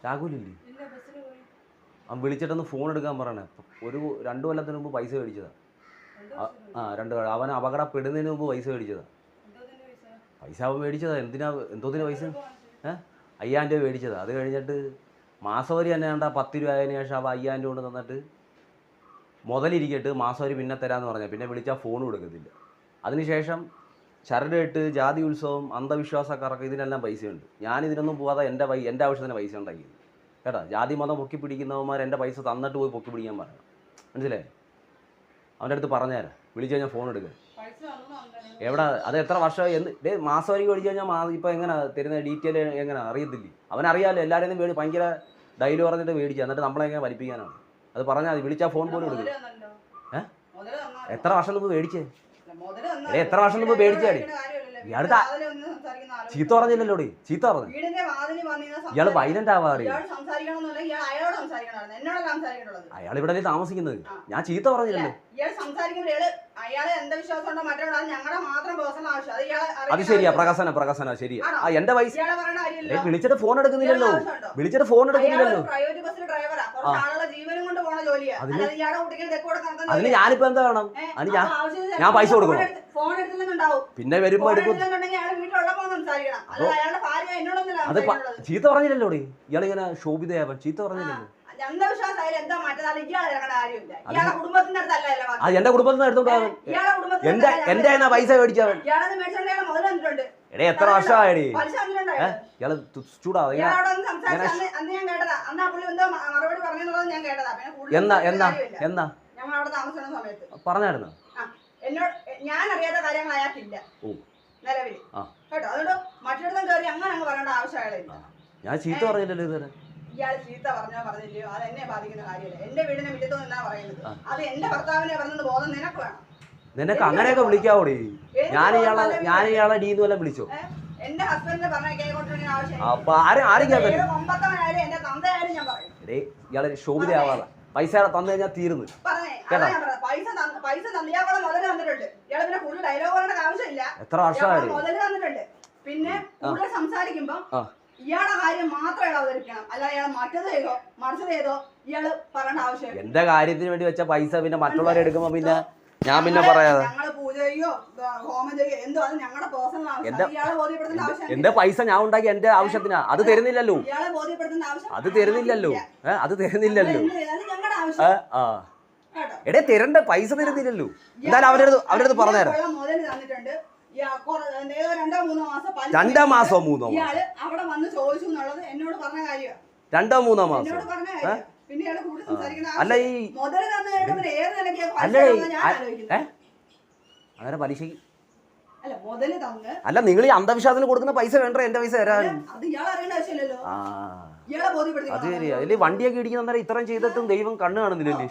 രാഘുലില്ലേ? അവൻ വിളിച്ചിട്ടൊന്ന് ഫോൺ എടുക്കാൻ പറയണേ. ഒരു 2 കൊല്ലത്തിന് മുമ്പ് പൈസ മേടിച്ചതാ. 2 അവൻ അപകടപ്പെടുന്നതിന് മുമ്പ് പൈസ മേടിച്ചതാ. പൈസ അവൻ മേടിച്ചതാ. എന്തോത്തിന് പൈസ? 5000 രൂപ മേടിച്ചതാ. അത് കഴിഞ്ഞിട്ട് മാസവരി തന്നെ വേണ്ട 10 രൂപ ആയതിനു ശേഷം അവ 5000 രൂപ കൊണ്ട് തന്നിട്ട് മുതലിരിക്കട്ട് മാസവരി പിന്നെ തരാമെന്ന് പറഞ്ഞാൽ പിന്നെ വിളിച്ചാൽ ഫോൺ കൊടുക്കത്തില്ല. അതിനുശേഷം ചരടിട്ട് ജാതി ഉത്സവം അന്ധവിശ്വാസക്കാർക്ക് ഇതിനെല്ലാം പൈസയുണ്ട്. ഞാനിതിനൊന്നും പോകാതെ എൻ്റെ ആവശ്യത്തിന് പൈസ ഉണ്ടാക്കിയത് കേട്ടോ. ജാതി മതം പൊക്കി പിടിക്കുന്നവന്മാർ എൻ്റെ പൈസ തന്നിട്ട് പോയി പൊക്കി പിടിക്കാൻ പറയണം. മനസ്സിലായി? അവൻ്റെ അടുത്ത് പറഞ്ഞുതരാം. വിളിച്ചു കഴിഞ്ഞാൽ ഫോൺ എടുക്കുക. എവിടെ അത് എത്ര വർഷമായി മാസവരി മേടിച്ചു കഴിഞ്ഞാൽ ഇപ്പോൾ എങ്ങനെ തരുന്ന ഡീറ്റെയിൽ എങ്ങനെ അറിയത്തില്ലേ? അവനറിയാമല്ലോ എല്ലാവരെയും ഭയങ്കര ഡയലോഗ് പറഞ്ഞിട്ട് മേടിക്കുക. എന്നിട്ട് നമ്മളെങ്ങനെ വലിപ്പിക്കാനാണ്? അത് പറഞ്ഞാൽ മതി. വിളിച്ചാൽ ഫോൺ പോലും എടുക്കുക. എത്ര വർഷം മുമ്പ് മേടിച്ചേ? എത്ര വർഷം മുമ്പ് മേടിച്ചാടി? ഇയാളുടെ ചീത്ത പറഞ്ഞില്ലല്ലോ. ചീത്ത പറഞ്ഞു. ഇയാള് വൈലന്റ് ആവാറി. അയാൾ ഇവിടെ താമസിക്കുന്നത്. ഞാൻ ചീത്ത പറഞ്ഞില്ലല്ലോ. അത് ശരിയാ. പ്രകാശന ശരിയാ. എന്റെ പൈസ വിളിച്ചിട്ട് ഫോൺ എടുക്കുന്നില്ലല്ലോ. അതിന് ഞാനിപ്പോ എന്താ വേണം? അതിന് ഞാൻ പൈസ കൊടുക്കണം. പിന്നെ വരുമ്പോ എടുക്കും. അത് ചീത്ത പറഞ്ഞില്ലല്ലോ. ഇയാളിങ്ങനെ ശോഭിതയാവാൻ ചീത്ത പറഞ്ഞില്ലല്ലോ. അത് എന്റെ കുടുംബത്തിന് എടുത്തോണ്ടാവും. എന്റെ പൈസ മേടിച്ചവൻ. എടേ എത്ര വർഷമായടി? ഇയാള് ചൂടാവും. എന്നാ പറഞ്ഞായിരുന്നു? ഞാൻ അറിയാത്ത കാര്യങ്ങൾ അയാൾക്കില്ല നിലവിൽ കേട്ടോ. അതുകൊണ്ട് മറ്റൊരിടത്തും കയറി അങ്ങനെ അങ്ങ് പറയേണ്ട ആവശ്യമില്ല. ഞാൻ ചീത്ത പറഞ്ഞില്ലല്ലോ ഇതുവരെ. ഇയാൾ ചീത്ത പറഞ്ഞില്ലയോ അത് എന്നെ ബാധിക്കുന്ന കാര്യമല്ല. എന്റെ വീടിനെ മുറ്റത്ത് നിന്നാ പറയുന്നത്. അത് എന്റെ ഭർത്താവിനെ പറഞ്ഞത് ബോധം നിനക്ക് വേണം. നിനക്ക് അങ്ങനെയൊക്കെ വിളിക്കാവോടി? ഞാൻ ഇയാളെ ഡീന്ന് വല്ല വിളിച്ചോ? എന്റെ ഹസ്ബൻഡിനെ പറഞ്ഞ കേൾക്കൊണ്ടിരിക്കുന്ന ആവശ്യം എന്റെ തന്തയായാലും ഞാൻ പറയും. ഇയാളെ ശോഭിത ആവാതെ പൈസ തന്നു കഴിഞ്ഞാൽ തീർന്നു. പൈസ തന്നിയാളെ മുതല് തന്നിട്ടുണ്ട്. ഇയാളെ പിന്നെ കൂടുതൽ ഡയലോഗ് പറയേണ്ട ആവശ്യമില്ല. എത്ര വർഷമായി മുതല് തന്നിട്ടുണ്ട്. പിന്നെ കൂടുതൽ സംസാരിക്കുമ്പോ ഇയാളുടെ കാര്യം മാത്രം ഇയാൾ അവതരിക്കണം. അല്ല ഇയാൾ മറ്റത് ചെയ്തോ മറിച്ചത് ചെയ്തോ ഇയാള് പറയേണ്ട ആവശ്യം. എന്റെ കാര്യത്തിന് വേണ്ടി വെച്ച പൈസ പിന്നെ മറ്റുള്ളവരെ എടുക്കുമ്പോ പിന്നെ ഞാൻ പിന്നെ പറയാതെ ഞങ്ങള് പൂജ ചെയ്യോ ഹോമം ചെയ്യോ എന്തോ അത് ഞങ്ങളുടെ പേഴ്സണൽ ആവശ്യം. ഇയാളെ ബോധ്യപ്പെടുത്തേണ്ട ആവശ്യം. എന്റെ പൈസ ഞാൻ ഉണ്ടാക്കി എന്റെ ആവശ്യത്തിനാ. അത് തരുന്നില്ലല്ലോ. ഇയാളെ ബോധ്യപ്പെടുത്തേണ്ട ആവശ്യം അത് തരുന്നില്ലല്ലോ. ഞങ്ങളുടെ ആവശ്യം. എടേ തരണ്ട പൈസ തരുന്നില്ലല്ലോ. എന്തായാലും അവരടുത്ത് പറഞ്ഞുതരാം. മുതല് തന്നിട്ടുണ്ട്. 2 മാസോ 3 മാസോ ഇയാള് അവിടെ വന്ന് ചോദിച്ചു എന്നുള്ളത് എന്നോട് പറഞ്ഞ കാര്യമാണ്. 2 3 മാസം. അല്ല ഈ അങ്ങനെ പലിശക്ക് അല്ല നിങ്ങൾ ഈ അന്ധവിശ്വാസത്തിന് കൊടുക്കുന്ന പൈസ വേണ്ട എന്റെ പൈസ തരാൻ. അത് ശരിയാ. അതില് വണ്ടിയൊക്കെ ഇടിക്കുന്ന ഇത്രയും ചെയ്തിട്ടും ദൈവം കണ്ണ് കാണുന്നില്ലല്ലേ?